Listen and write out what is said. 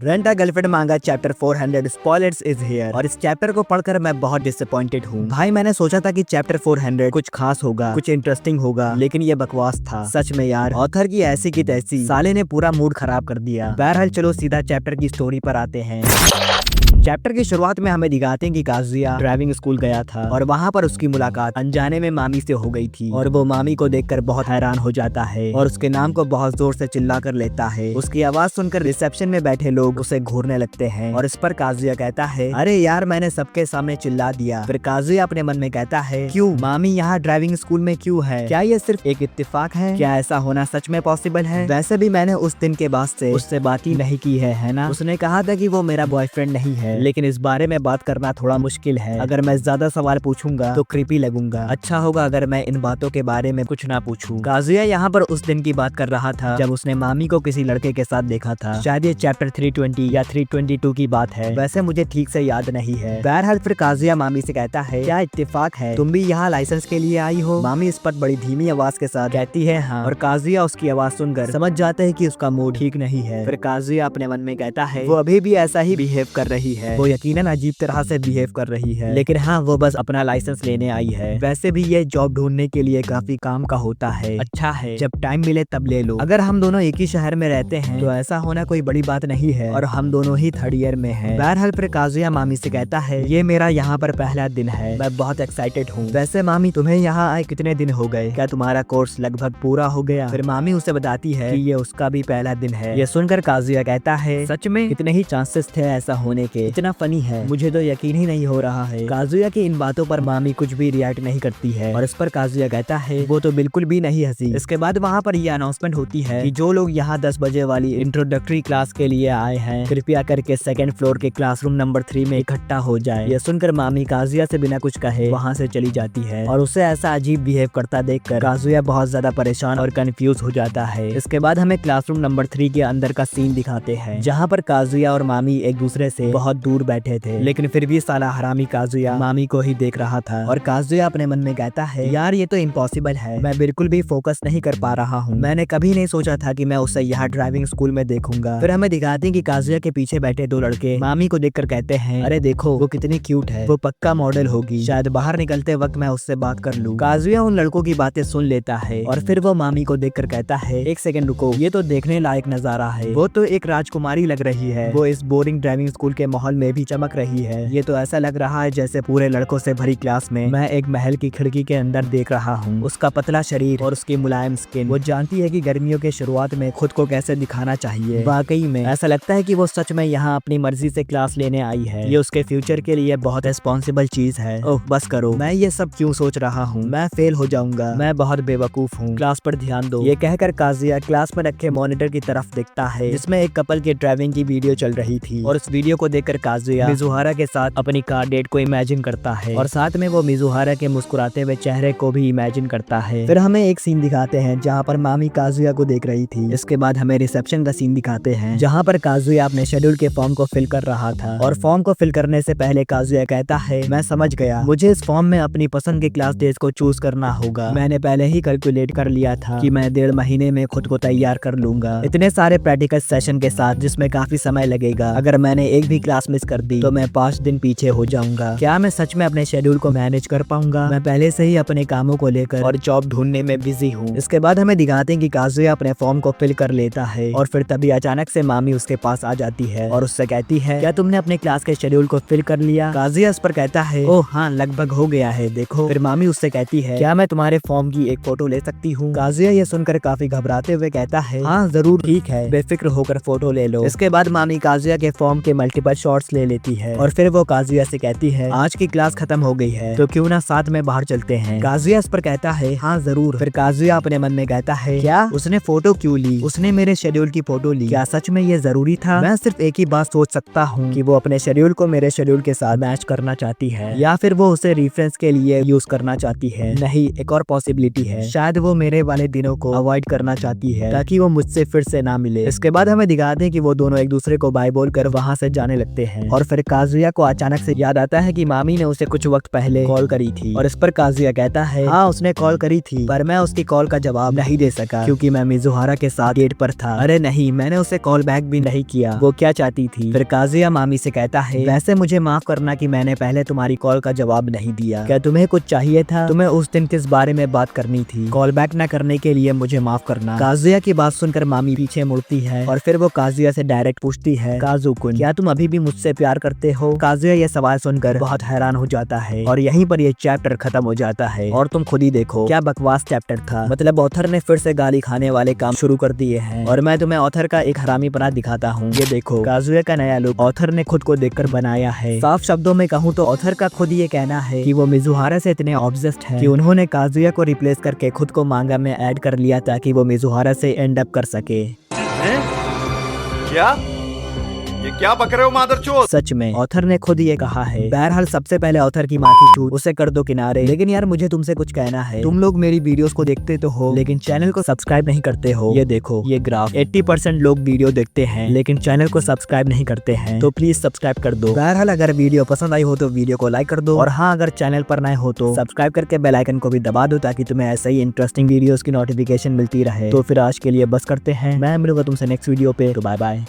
Rent a girlfriend मांगा chapter 400 spoilers is here. और इस चैप्टर को पढ़कर मैं बहुत डिसअपॉइंटेड हूँ भाई। मैंने सोचा था कि चैप्टर 400 कुछ खास होगा, कुछ इंटरेस्टिंग होगा, लेकिन ये बकवास था सच में यार। ऑथर की ऐसी की तैसी, साले ने पूरा मूड खराब कर दिया। बहरहाल चलो सीधा चैप्टर की स्टोरी पर आते हैं। चैप्टर की शुरुआत में हमें दिखाते हैं कि काजुया ड्राइविंग स्कूल गया था और वहाँ पर उसकी मुलाकात अनजाने में मामी से हो गई थी। और वो मामी को देखकर बहुत हैरान हो जाता है और उसके नाम को बहुत जोर से चिल्ला कर लेता है। उसकी आवाज सुनकर रिसेप्शन में बैठे लोग उसे घूरने लगते हैं और इस पर काजुया कहता है, अरे यार मैंने सबके सामने चिल्ला दिया। फिर काजुया अपने मन में कहता है, क्यों मामी यहाँ ड्राइविंग स्कूल में क्यों है? क्या ये सिर्फ एक इत्तेफाक है? क्या ऐसा होना सच में पॉसिबल है? वैसे भी मैंने उस दिन के बाद से उससे बात ही नहीं की है ना? उसने कहा था कि वो मेरा बॉयफ्रेंड नहीं है, लेकिन इस बारे में बात करना थोड़ा मुश्किल है। अगर मैं ज्यादा सवाल पूछूंगा तो क्रीपी लगूंगा। अच्छा होगा अगर मैं इन बातों के बारे में कुछ ना पूछूं। काजुया यहाँ पर उस दिन की बात कर रहा था जब उसने मामी को किसी लड़के के साथ देखा था। शायद ये चैप्टर 320 या 322 की बात है, वैसे मुझे ठीक से याद नहीं है। बहरहाल फिर काजुया मामी से कहता है, क्या इत्तेफाक है, तुम भी यहाँ लाइसेंस के लिए आई हो? मामी इस पर बड़ी धीमी आवाज के साथ कहती है, हाँ। और काजुया उसकी आवाज सुनकर समझ जाता है कि उसका मूड ठीक नहीं है। फिर काजुया अपने मन में कहता है, वो अभी भी ऐसा ही बिहेव कर रही है, वो यकीनन अजीब तरह से बिहेव कर रही है, लेकिन हाँ वो बस अपना लाइसेंस लेने आई है। वैसे भी ये जॉब ढूंढने के लिए काफी काम का होता है। अच्छा है जब टाइम मिले तब ले लो। अगर हम दोनों एक ही शहर में रहते हैं तो ऐसा होना कोई बड़ी बात नहीं है और हम दोनों ही थर्ड ईयर में हैं। बहरहाल फिर काजुया मामी से कहता है, ये मेरा यहाँ पर पहला दिन है, मैं बहुत एक्साइटेड हूँ। वैसे मामी तुम्हें यहाँ आए कितने दिन हो गए? क्या तुम्हारा कोर्स लगभग पूरा हो गया? फिर मामी उसे बताती है कि ये उसका भी पहला दिन है। ये सुनकर काजुया कहता है, सच में? कितने ही चांसेस थे ऐसा होने के? इतना फनी है, मुझे तो यकीन ही नहीं हो रहा है। काजुया की इन बातों पर मामी कुछ भी रिएक्ट नहीं करती है और इस पर काजुया कहता है, वो तो बिल्कुल भी नहीं हंसी। इसके बाद वहाँ पर यह अनाउंसमेंट होती है कि जो लोग यहाँ 10 बजे वाली इंट्रोडक्टरी क्लास के लिए आए हैं कृपया करके सेकंड फ्लोर के क्लासरूम नंबर 3 में इकट्ठा हो जाए। यह सुनकर मामी काजुया से बिना कुछ कहे वहाँ से चली जाती है और उसे ऐसा अजीब बिहेव करता देखकर काजुया बहुत ज्यादा परेशान और कंफ्यूज हो जाता है। इसके बाद हमें क्लासरूम नंबर 3 के अंदर का सीन दिखाते हैं जहाँ पर काजुया और मामी एक दूसरे से बहुत दूर बैठे थे, लेकिन फिर भी साला हरामी काजुया मामी को ही देख रहा था। और काजुया अपने मन में कहता है, यार ये तो इम्पॉसिबल है, मैं बिल्कुल भी फोकस नहीं कर पा रहा हूँ। मैंने कभी नहीं सोचा था कि मैं उसे यहाँ ड्राइविंग स्कूल में देखूंगा। फिर हमें दिखाते हैं कि काजुया के पीछे बैठे दो लड़के मामी को देखकर कहते हैं, अरे देखो वो कितनी क्यूट है, वो पक्का मॉडल होगी, शायद बाहर निकलते वक्त मैं उससे बात कर लूं। काजुया उन लड़कों की बातें सुन लेता है और फिर वो मामी को देखकर कहता है, एक सेकंड रुको, ये तो देखने लायक नजारा है, वो तो एक राजकुमारी लग रही है, वो इस बोरिंग ड्राइविंग स्कूल के माहौल में भी चमक रही है। ये तो ऐसा लग रहा है जैसे पूरे लड़कों से भरी क्लास में मैं एक महल की खिड़की के अंदर देख रहा हूँ। उसका पतला शरीर और उसकी मुलायम स्किन, वो जानती है कि गर्मियों के शुरुआत में खुद को कैसे दिखाना चाहिए। वाकई में ऐसा लगता है कि वो सच में यहाँ अपनी मर्जी से क्लास लेने आई है। ये उसके फ्यूचर के लिए बहुत रिस्पॉन्सिबल चीज है। ओह बस करो, मैं ये सब क्यों सोच रहा हूँ, मैं फेल हो जाऊंगा, मैं बहुत बेवकूफ हूँ, क्लास पर ध्यान दो। ये कहकर काजुया क्लास में रखे मॉनिटर की तरफ देखता है जिसमें एक कपल की ड्राइविंग की वीडियो चल रही थी और उस वीडियो को देखकर काजुया मिजुहारा के साथ अपनी कार डेट को इमेजिन करता है और साथ में वो मिजुहारा के मुस्कुराते हुए चेहरे को भी इमेजिन करता है। फिर हमें एक सीन दिखाते हैं जहाँ पर मामी काजुया को देख रही थी। इसके बाद हमें रिसेप्शन का सीन दिखाते हैं जहाँ पर काजुया अपने शेड्यूल के फॉर्म को फिल कर रहा था और फॉर्म को फिल करने से पहले काजुया कहता है, मैं समझ गया, मुझे इस फॉर्म में अपनी पसंद के क्लास डेज को चूज करना होगा। मैंने पहले ही कैलकुलेट कर लिया था कि मैं 1.5 महीने में खुद को तैयार कर लूंगा, इतने सारे प्रैक्टिकल सेशन के साथ जिसमें काफी समय लगेगा। अगर मैंने एक भी क्लास मिस कर दी तो मैं 5 दिन पीछे हो जाऊंगा। क्या मैं सच में अपने शेड्यूल को मैनेज कर पाऊंगा? मैं पहले से ही अपने कामों को लेकर और जॉब ढूंढने में बिजी हूँ। इसके बाद हमें दिखाते हैं कि काजुया अपने फॉर्म को फिल कर लेता है और फिर तभी अचानक से मामी उसके पास आ जाती है और उससे कहती है, क्या तुमने अपने क्लास के शेड्यूल को फिल कर लिया? काजुया इस पर कहता है, ओह हाँ लगभग हो गया है, देखो। फिर मामी उससे कहती है, क्या मैं तुम्हारे फॉर्म की एक फोटो ले सकती हूँ? काजुया ये सुनकर काफी घबराते हुए कहता है, हाँ जरूर, ठीक है, बेफिक्र होकर फोटो ले लो। इसके बाद मामी काजुया के फॉर्म के मल्टीपल शॉट्स ले लेती है और फिर वो काजुया से कहती है, आज की क्लास खत्म हो गई है तो क्यों ना साथ में बाहर चलते हैं? काजुया इस पर कहता है, हाँ जरूर। फिर काजुया अपने मन में कहता है, क्या उसने फोटो क्यों ली? उसने मेरे शेड्यूल की फोटो ली, क्या सच में ये जरूरी था? मैं सिर्फ एक ही बात सोच सकता हूँ कि वो अपने शेड्यूल को मेरे शेड्यूल के साथ मैच करना चाहती है या फिर वो उसे रेफरेंस के लिए यूज करना चाहती है। नहीं, एक और पॉसिबिलिटी है, शायद वो मेरे वाले दिनों को अवॉइड करना चाहती है ताकि वो मुझसे फिर से ना मिले। इसके बाद हमें दिखाते हैं कि वो दोनों एक दूसरे को बाय बोलकर वहाँ से जाने लगते करते हैं और फिर काजुया को अचानक से याद आता है कि मामी ने उसे कुछ वक्त पहले कॉल करी थी और इस पर काजुया कहता है हाँ उसने कॉल करी थी पर मैं उसकी कॉल का जवाब नहीं दे सका क्योंकि मैं मिजुहारा के साथ गेट पर था। अरे नहीं, मैंने उसे कॉल बैक भी नहीं किया, वो क्या चाहती थी। फिर काजुया मामी से कहता है वैसे मुझे माफ करना कि मैंने पहले तुम्हारी कॉल का जवाब नहीं दिया। क्या तुम्हें कुछ चाहिए था? तुम्हें उस दिन किस बारे में बात करनी थी? कॉल बैक न करने के लिए मुझे माफ करना। काजुया की बात सुनकर मामी पीछे मुड़ती है और फिर वो काजुया से डायरेक्ट पूछती है काजुकुन क्या तुम अभी भी मुझसे प्यार करते हो? काजुया ये सवाल सुनकर बहुत हैरान हो जाता है और यहीं पर ये चैप्टर खत्म हो जाता है। और तुम खुद ही देखो क्या बकवास चैप्टर था। मतलब ऑथर ने फिर से गाली खाने वाले काम शुरू कर दिए हैं और मैं तुम्हें ऑथर का एक हरामीपना दिखाता हूँ। ये देखो काजुया का नया लुक ऑथर ने खुद को देखकर बनाया है। साफ शब्दों में कहूँ तो ऑथर का खुद ये कहना है कि वो मिजुहारा से इतने ऑब्सेस्ड है कि उन्होंने काजुया को रिप्लेस करके खुद को मांगा में ऐड कर लिया ताकि वो मिजुहारा से एंड अप कर सके। क्या ये क्या बक रहे हो मादरचोद? सच में ऑथर ने खुद ये कहा है। बहरहाल सबसे पहले ऑथर की माँ की छूट उसे कर दो किनारे, लेकिन यार मुझे तुमसे कुछ कहना है। तुम लोग मेरी वीडियोस को देखते तो हो लेकिन चैनल को सब्सक्राइब नहीं करते हो। ये देखो ये ग्राफ 80% लोग वीडियो देखते हैं लेकिन चैनल को सब्सक्राइब नहीं करते हैं, तो प्लीज सब्सक्राइब कर दो। बहरहाल अगर वीडियो पसंद आई हो तो वीडियो को लाइक कर दो और हाँ अगर चैनल पर नए हो तो सब्सक्राइब करके बेल आइकन को भी दबा दो ताकि तुम्हें ऐसे ही इंटरेस्टिंग वीडियोस की नोटिफिकेशन मिलती रहे। तो फिर आज के लिए बस करते हैं, मैं मिलूंगा तुमसे नेक्स्ट वीडियो पे, तो बाय बाय।